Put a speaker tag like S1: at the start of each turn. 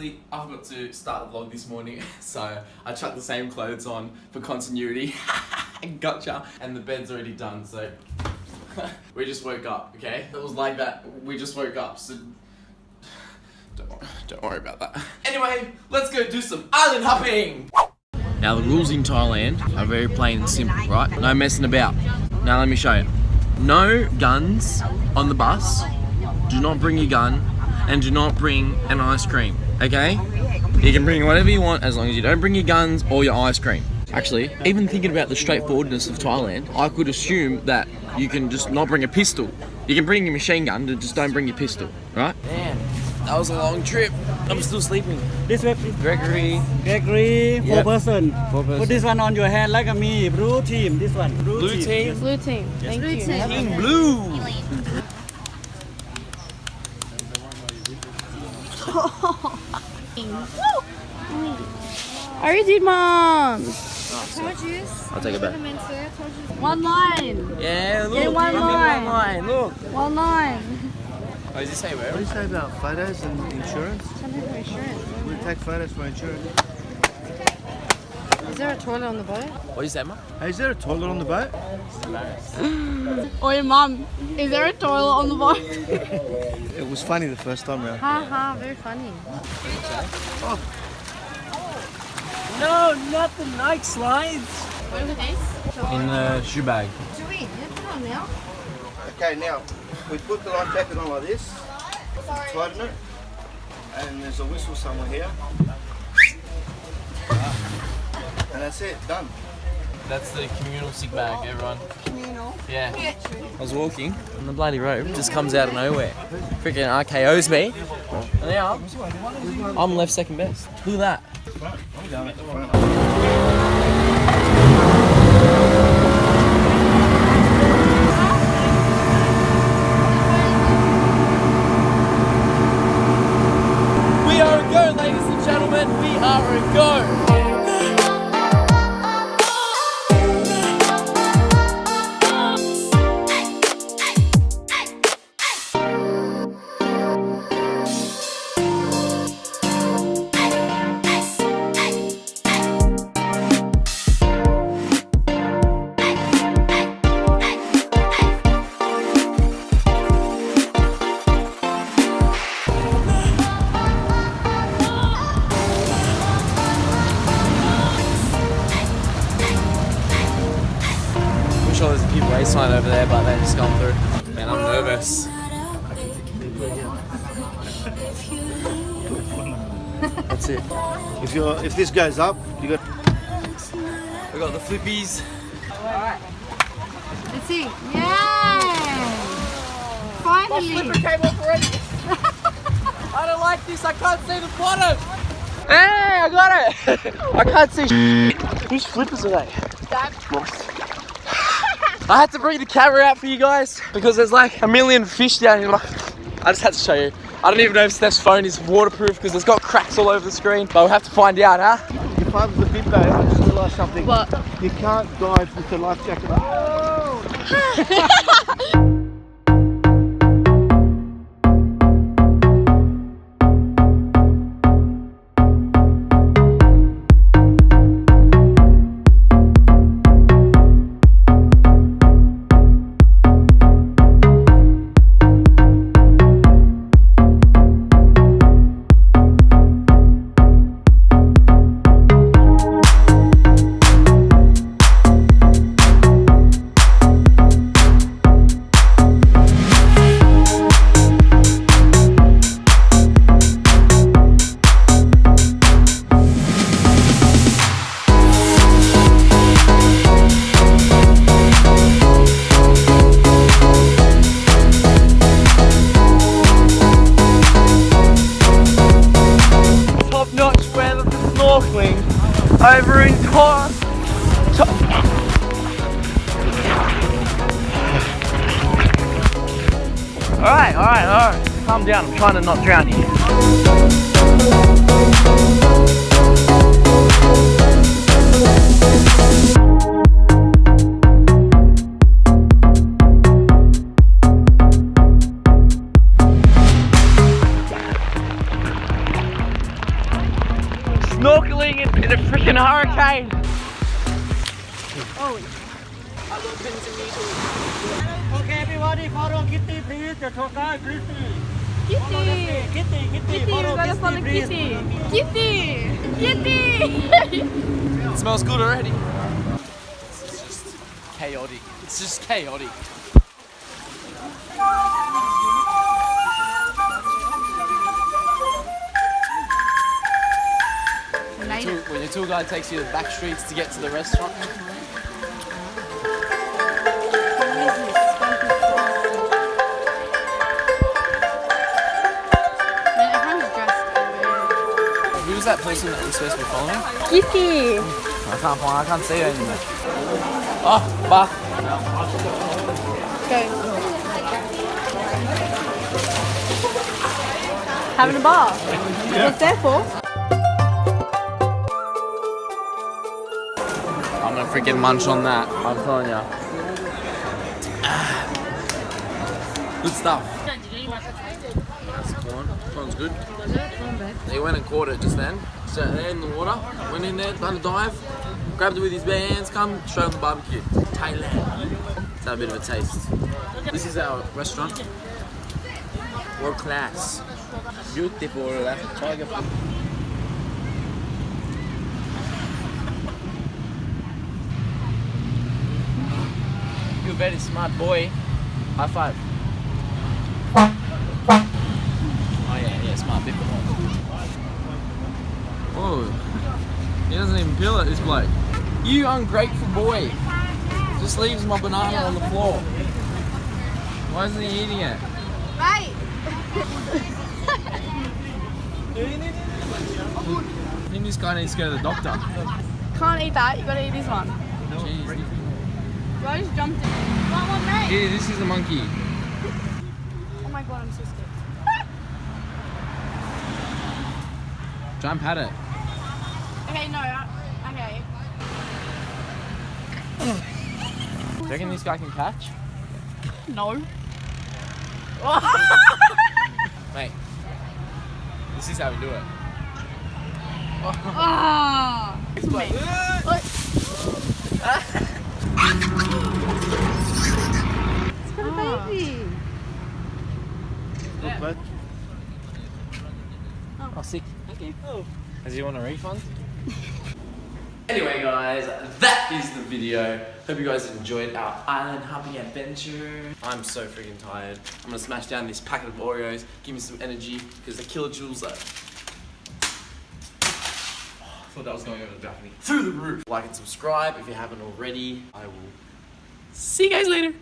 S1: Actually, I forgot to start the vlog this morning, so I chucked the same clothes on for continuity. Gotcha. And the bed's already done, so we just woke up, okay? It was like that. We just woke up, so don't worry about that. Anyway, let's go do some island hopping! Now the rules in Thailand are very plain and simple, right? No messing about. Now let me show you. No guns on the bus. Do not bring your gun. And do not bring an ice cream, okay? You can bring whatever you want as long as you don't bring your guns or your ice cream. Actually, even thinking about the straightforwardness of Thailand, I could assume that you can just not bring a pistol. You can bring your machine gun, but just don't bring your pistol, right? Man, that was a long trip. I'm still sleeping.
S2: This way, please.
S1: Gregory.
S2: Gregory,
S1: Yep.
S2: 4 person.
S1: 4 person.
S2: Put this one on your hand like me. Blue team, this one.
S1: Blue team?
S3: Blue team. Thank you.
S1: Team blue.
S3: Already, mom.
S1: I'll take it back.
S3: One line.
S1: Yeah, look.
S3: Yeah, one line.
S1: One line, look.
S3: One line.
S1: Oh, does it say where?
S4: What do you say about photos and insurance?
S3: Something for insurance.
S4: We take photos for insurance.
S3: Is there a toilet on the boat?
S1: What is that, Mum?
S4: Hey, is there a toilet on the boat?
S3: Oi, mum. Is there a toilet on the boat?
S4: It was funny the first time round.
S3: Ha ha, very funny.
S2: No, not the Nike slides.
S3: What is this?
S1: In the shoe bag.
S4: Okay, now we put the life jacket on like this, tighten it, and there's a whistle somewhere here. And that's it, done.
S1: That's the communal sick bag, everyone. Communal? Yeah. I was walking and the bloody rope just comes out of nowhere. Freaking RKO's me. And now, I'm left second best. Look at that. We are a go, ladies and gentlemen. We are a go. There's a few way sign over there, but they just gone through. Man, I'm nervous.
S4: That's it. If this goes up, you got.
S1: We got the flippies.
S3: Let's see. Yay! Finally.
S1: My flipper came off already. I don't like this. I can't see the bottom. Hey, I got it. I can't see. Whose flippers are they? I had to bring the camera out for you guys because there's like a million fish down here. I just had to show you. I don't even know if Steph's phone is waterproof because it's got cracks all over the screen, but we'll have to find out, huh?
S4: Your father's a bit though. I just realised something.
S3: What?
S4: You can't dive with the life jacket. Oh!
S1: Top-notch weather for snorkeling over in Thailand. Alright. Calm down, I'm trying to not drown here.
S3: crying.
S2: Okay, everybody, follow Kitty, please. The tour guide, Kitty.
S3: Kitty.
S2: Kitty,
S3: Kitty, we
S2: follow
S3: gotta follow
S2: please.
S3: Kitty. Kitty. Kitty.
S1: It smells good already. This is just chaotic. It's just chaotic. When your tour guide takes you to the back streets to get to the restaurant. Who's that person that we're supposed to be following?
S3: Kitty.
S1: I can't see her anymore. Oh, bath.
S3: Go. Having a bath. What's there for?
S1: I'm gonna freaking munch on that. I'm telling ya. Good stuff. That's corn. Corn's good. He went and caught it just then. So there in the water. Went in there, done a dive. Grabbed it with his bare hands. Come straight on the barbecue. Thailand. Let's have a bit of a taste. This is our restaurant. World class. Beautiful. Tiger. You're a very smart boy. High five. Oh yeah, smart people. Oh, he doesn't even peel it, this bloke. You ungrateful boy. Just leaves my banana on the floor. Why isn't he eating it?
S3: Right.
S1: I think this guy needs to go to the doctor.
S3: Can't eat that. You gotta eat this one.
S1: Jeez.
S3: I just jumped in. What one, mate?
S1: Yeah, this is the monkey.
S3: Oh my god, I'm so scared.
S1: Jump at it.
S3: Okay, no. Okay.
S1: Do you reckon this guy can catch?
S3: No.
S1: Mate, this is how we do it.
S3: Ah. It's me. It's got a baby.
S1: Oh, sick. Okay. Does he want a refund? Anyway guys, that is the video. Hope you guys enjoyed our island hopping adventure. I'm so freaking tired. I'm gonna smash down this packet of Oreos, give me some energy, because the kilojoules are... I thought that was going over the balcony. Through the roof. Like and subscribe if you haven't already. I will see you guys later.